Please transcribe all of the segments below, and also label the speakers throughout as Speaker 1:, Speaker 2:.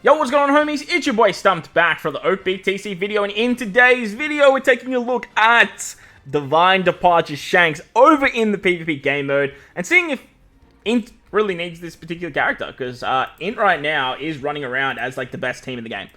Speaker 1: Yo, what's going on, homies? It's your boy Stumped back for the OPTC video, and in today's video, we're taking a look at Divine Departure Shanks over in the PvP game mode, and seeing if INT really needs this particular character, because INT right now is running around as like the best team in the game.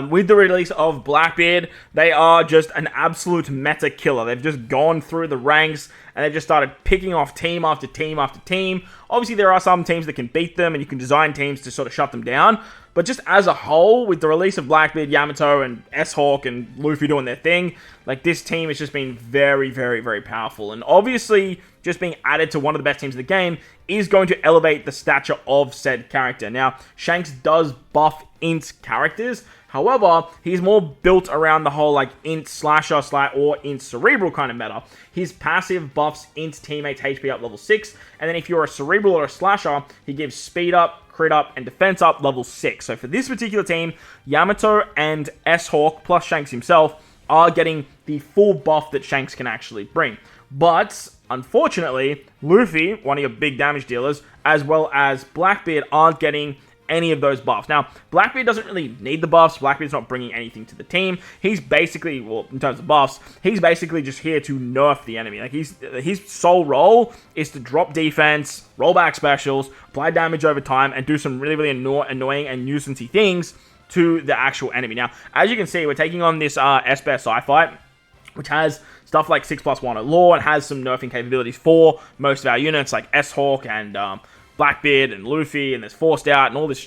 Speaker 1: With the release of Blackbeard, they are just an absolute meta killer. They've just gone through the ranks, and they've just started picking off team after team after team. Obviously, there are some teams that can beat them, and you can design teams to sort of shut them down. But just as a whole, with the release of Blackbeard, Yamato, and S-Hawk, and Luffy doing their thing, like, this team has just been very, very, very powerful. And obviously, just being added to one of the best teams in the game is going to elevate the stature of said character. Now, Shanks does buff INT characters. However, he's more built around the whole, like, INT slasher or INT cerebral kind of meta. His passive buffs INT teammates HP up level 6, and then if you're a cerebral or a slasher, he gives speed up, crit up, and defense up level 6. So for this particular team, Yamato and S-Hawk plus Shanks himself are getting the full buff that Shanks can actually bring. But, unfortunately, Luffy, one of your big damage dealers, as well as Blackbeard aren't getting any of those buffs. Now, Blackbeard doesn't really need the buffs. Blackbeard's not bringing anything to the team. He's basically, well, in terms of buffs, he's basically just here to nerf the enemy. Like, his sole role is to drop defense, roll back specials, apply damage over time, and do some really, really annoying and nuisancey things to the actual enemy. Now, as you can see, we're taking on this S-Bear Sci-Fight, which has stuff like 6+1 law and has some nerfing capabilities for most of our units, like S-Hawk and Blackbeard and Luffy, and there's Forced Out and all this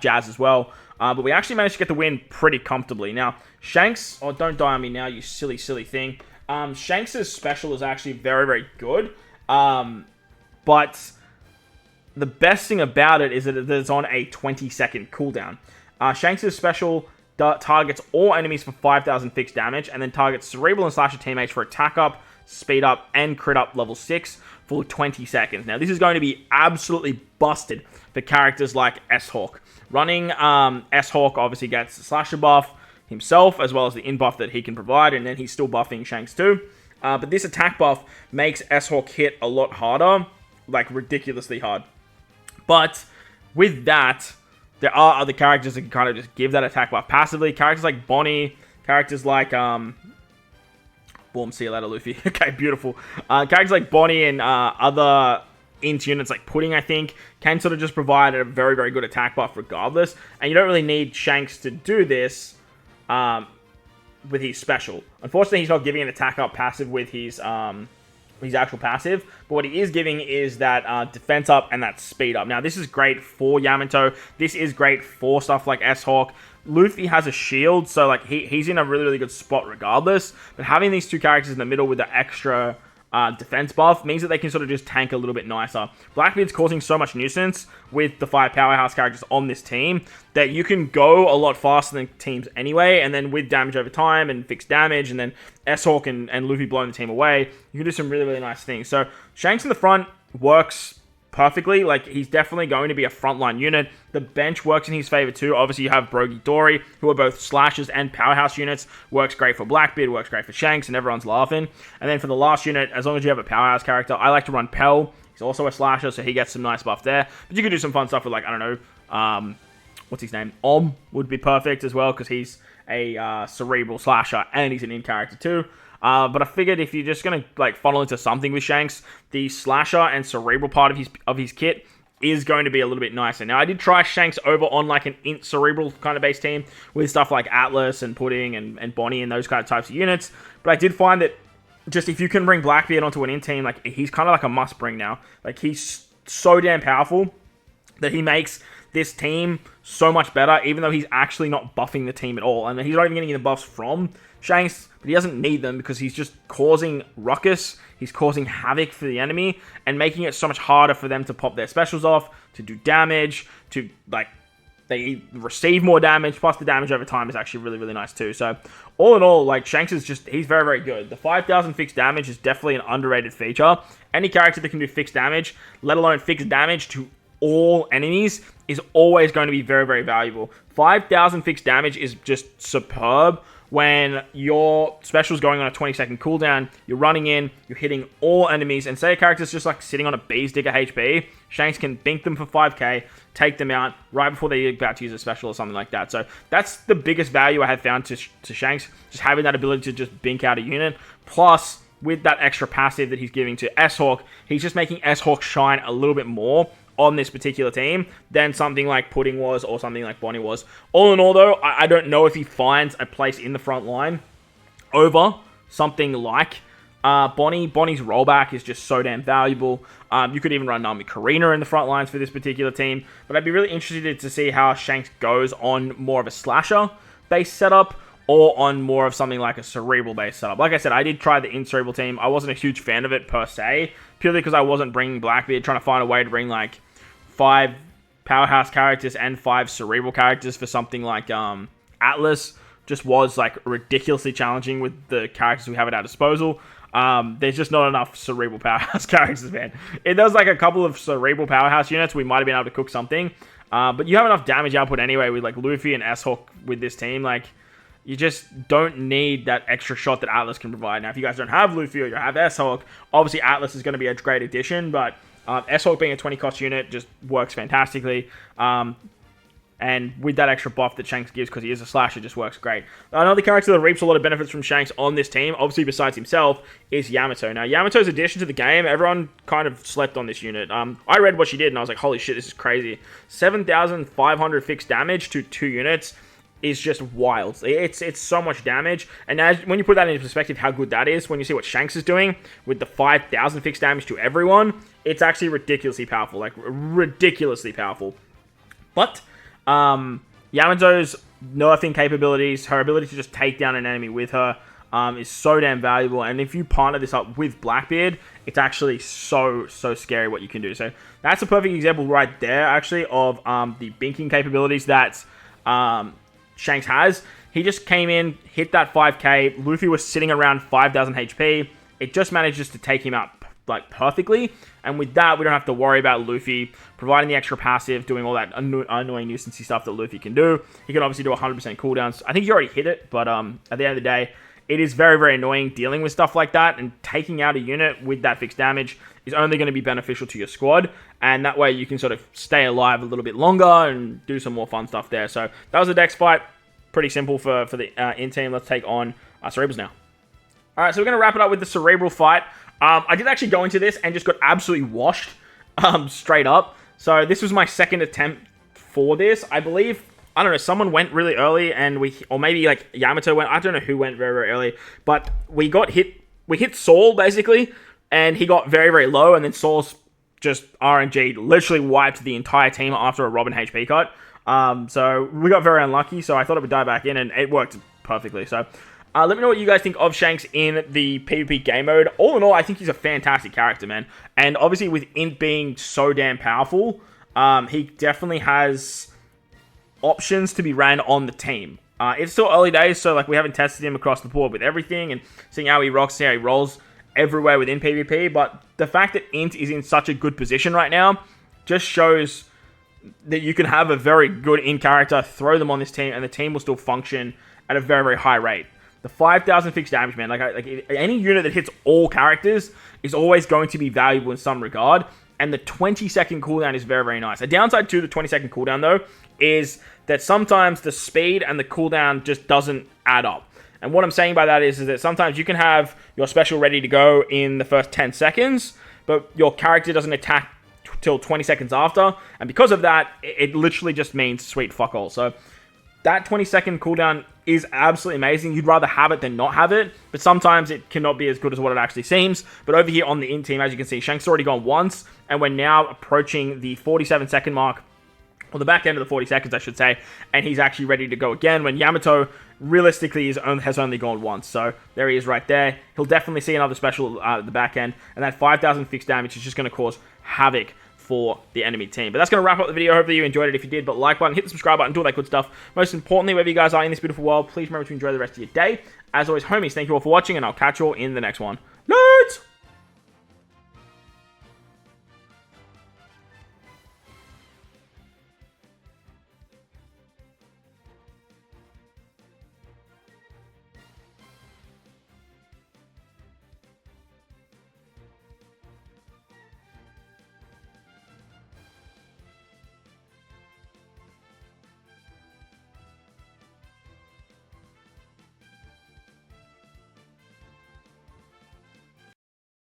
Speaker 1: jazz as well. But we actually managed to get the win pretty comfortably. Now, Shanks, oh, don't die on me now, you silly, silly thing. Shanks' special is actually very, very good. But the best thing about it is that it's on a 20-second cooldown. Shanks' special targets all enemies for 5,000 fixed damage, and then targets Cerebral and Slasher teammates for attack up, speed up, and crit up level 6 for 20 seconds. Now, this is going to be absolutely busted for characters like S-Hawk. Running S-Hawk obviously gets the Slasher buff himself, as well as the in buff that he can provide, and then he's still buffing Shanks too. But this attack buff makes S-Hawk hit a lot harder, like ridiculously hard. But with that, there are other characters that can kind of just give that attack buff passively. Characters like Bonnie, characters like boom, see you later, Luffy. Okay, beautiful. Characters like Bonnie and other INT units like Pudding, I think, can sort of just provide a very, very good attack buff regardless. And you don't really need Shanks to do this with his special. Unfortunately, he's not giving an attack up passive with his actual passive. But what he is giving is that defense up and that speed up. Now, this is great for Yamato. This is great for stuff like S-Hawk. Luffy has a shield, so like he's in a really, really good spot regardless. But having these two characters in the middle with the extra defense buff means that they can sort of just tank a little bit nicer. Blackbeard's causing so much nuisance with the 5 powerhouse characters on this team that you can go a lot faster than teams anyway, and then with damage over time and fixed damage, and then S-Hawk and Luffy blowing the team away, you can do some really, really nice things. So Shanks in the front works perfectly. Like, he's definitely going to be a frontline unit. The bench works in his favor too. Obviously, you have Brogy Dory, who are both slashers and powerhouse units. Works great for Blackbeard, works great for Shanks, and everyone's laughing. And then for the last unit, as long as you have a powerhouse character, I like to run Pell. He's also a slasher, so he gets some nice buff there. But you could do some fun stuff with, like, I don't know, what's his name? Would be perfect as well, because he's a cerebral slasher, and he's an in character too. But I figured if you're just going to like funnel into something with Shanks, the slasher and cerebral part of his kit is going to be a little bit nicer. Now, I did try Shanks over on like an INT cerebral kind of base team with stuff like Atlas and Pudding and Bonnie and those kind of types of units. But I did find that just if you can bring Blackbeard onto an INT team, like he's kind of like a must bring now. Like, he's so damn powerful that he makes this team so much better, even though he's actually not buffing the team at all. And he's not even getting the buffs from Shanks, but he doesn't need them because he's just causing ruckus, he's causing havoc for the enemy, and making it so much harder for them to pop their specials off, to do damage, to, like, they receive more damage, plus the damage over time is actually really, really nice too. So, all in all, like, Shanks is just, he's very, very good. The 5,000 fixed damage is definitely an underrated feature. Any character that can do fixed damage, let alone fixed damage to all enemies, is always going to be very, very valuable. 5,000 fixed damage is just superb when your special is going on a 20-second cooldown, you're running in, you're hitting all enemies, and say a character's just like sitting on a bee's digger HP, Shanks can bink them for 5k, take them out right before they're about to use a special or something like that. So that's the biggest value I have found to Shanks, just having that ability to just bink out a unit. Plus, with that extra passive that he's giving to S-Hawk, he's just making S-Hawk shine a little bit more on this particular team than something like Pudding was or something like Bonnie was. All in all, though, I don't know if he finds a place in the front line over something like Bonnie. Bonnie's rollback is just so damn valuable. You could even run Nami Karina in the front lines for this particular team, but I'd be really interested to see how Shanks goes on more of a slasher-based setup or on more of something like a cerebral-based setup. Like I said, I did try the in-cerebral team. I wasn't a huge fan of it per se, purely because I wasn't bringing Blackbeard, trying to find a way to bring like 5 powerhouse characters and 5 cerebral characters for something like Atlas. Just was like ridiculously challenging with the characters we have at our disposal. There's just not enough cerebral powerhouse characters, man. If there was like a couple of cerebral powerhouse units, we might have been able to cook something. But you have enough damage output anyway with like Luffy and S-Hawk with this team. Like, you just don't need that extra shot that Atlas can provide. Now, if you guys don't have Luffy or you have S-Hawk, obviously Atlas is going to be a great addition, but S-Hawk being a 20 cost unit just works fantastically. And with that extra buff that Shanks gives because he is a slasher, just works great. Another character that reaps a lot of benefits from Shanks on this team, obviously besides himself, is Yamato. Now, Yamato's addition to the game, everyone kind of slept on this unit. I read what she did and I was like, holy shit, this is crazy. 7,500 fixed damage to 2 units is just wild. It's so much damage, and when you put that into perspective how good that is, when you see what Shanks is doing with the 5,000 fixed damage to everyone, it's actually ridiculously powerful, like ridiculously powerful. But Yamato's nerfing capabilities, her ability to just take down an enemy with her, is so damn valuable, and if you partner this up with Blackbeard, it's actually so scary what you can do. So that's a perfect example right there, actually, of the binking capabilities that Shanks has. He just came in, hit that 5k. Luffy was sitting around 5,000 HP. It just manages to take him out like perfectly. And with that, we don't have to worry about Luffy providing the extra passive, doing all that annoying nuisancey stuff that Luffy can do. He can obviously do 100% cooldowns. I think he already hit it, but at the end of the day, it is very annoying dealing with stuff like that, and taking out a unit with that fixed damage is only going to be beneficial to your squad, and that way you can sort of stay alive a little bit longer and do some more fun stuff there. So that was a Dex fight. Pretty simple for the INT team. Let's take on Cerebrals now. Alright, so we're going to wrap it up with the Cerebral fight. I did actually go into this and just got absolutely washed straight up. So this was my second attempt for this. I believe, I don't know, someone went really early and or maybe like Yamato went, I don't know who went very early, but we hit Saul basically, and he got very low, and then Saul's just RNG literally wiped the entire team after a Robin HP cut. So we got very unlucky, so I thought it would die back in, and it worked perfectly. So let me know what you guys think of Shanks in the PvP game mode. All in all, I think he's a fantastic character, man. And obviously with INT being so damn powerful, he definitely has options to be ran on the team. It's still early days, so like we haven't tested him across the board with everything and seeing how he rocks, see how he rolls everywhere within PvP. But the fact that INT is in such a good position right now just shows that you can have a very good INT character, throw them on this team, and the team will still function at a very high rate. The 5,000 fixed damage, man, like any unit that hits all characters is always going to be valuable in some regard, and the 20-second cooldown is very nice. A downside to the 20-second cooldown, though, is that sometimes the speed and the cooldown just doesn't add up. And what I'm saying by that is that sometimes you can have your special ready to go in the first 10 seconds, but your character doesn't attack till 20 seconds after, and because of that, it literally just means sweet fuck all. So that 20-second cooldown is absolutely amazing. You'd rather have it than not have it, but sometimes it cannot be as good as what it actually seems. But over here on the INT team, as you can see, Shanks already gone once, and we're now approaching the 47-second mark, or the back end of the 40 seconds, I should say, and he's actually ready to go again, when Yamato realistically has only gone once. So there he is right there. He'll definitely see another special at the back end, and that 5,000 fixed damage is just going to cause havoc for the enemy team. But that's going to wrap up the video. Hopefully you enjoyed it. If you did, but like button, hit the subscribe button, do all that good stuff. Most importantly, wherever you guys are in this beautiful world, please remember to enjoy the rest of your day. As always, homies, thank you all for watching, and I'll catch you all in the next one.